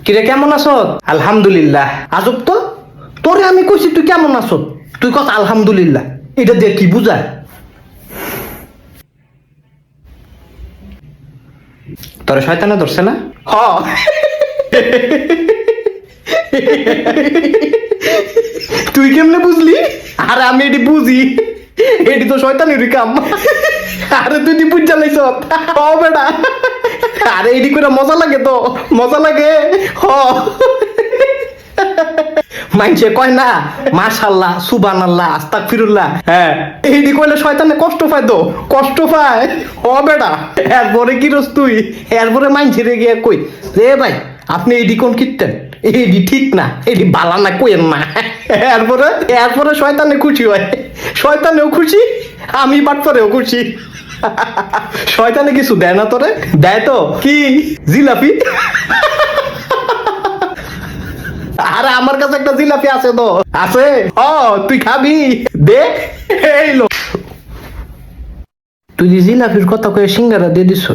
কিরে কেমন আছো? আলহামদুলিল্লাহ। আজব তো, তোরে আমি কইছি তুই কেমন আছো, তুই কত আলহামদুলিল্লাহ। এটা দিয়ে কি বুঝায়? তোরে শয়তানে ধরছে না? হ। তুই কেমনে বুঝলি? আরে আমি এটি বুঝি, এটি তো শয়তানেরই কাম। আরে তুই বুঝ জ্বালাইছ হ বেটা। আরে এটি করে মজা লাগে, তো মজা লাগে। হ, মাইনছে কয় না মাশাআল্লাহ সুবহানাল্লাহ আস্তাগফিরুল্লাহ, হ্যাঁ এইটি কইলে শয়তানে কষ্ট পায়, তো কষ্ট পায়। ও বেটা, এরপরে কি রস তুই? এরপরে মাইনছে রে গিয়ে কই রে ভাই আপনি এইটি কোন কীর্তেন, এইটি ঠিক না, এইটি বালা না, কইেন না। এরপরে এরপরে শয়তানে খুশি হয়, শয়তানেও খুশি, আমি বাটপারেও খুশি। শয়তানে কিছু দেয় না তোরে? দেয় তো, কি জিলাপি? আরে আমার কাছে একটা জিলাপি আছে, তো আছে। ও তুই খাবি? দে, এই লো। তুই যে জিলাপির কথা কয়ে সিঙ্গারা দিয়ে দিছ।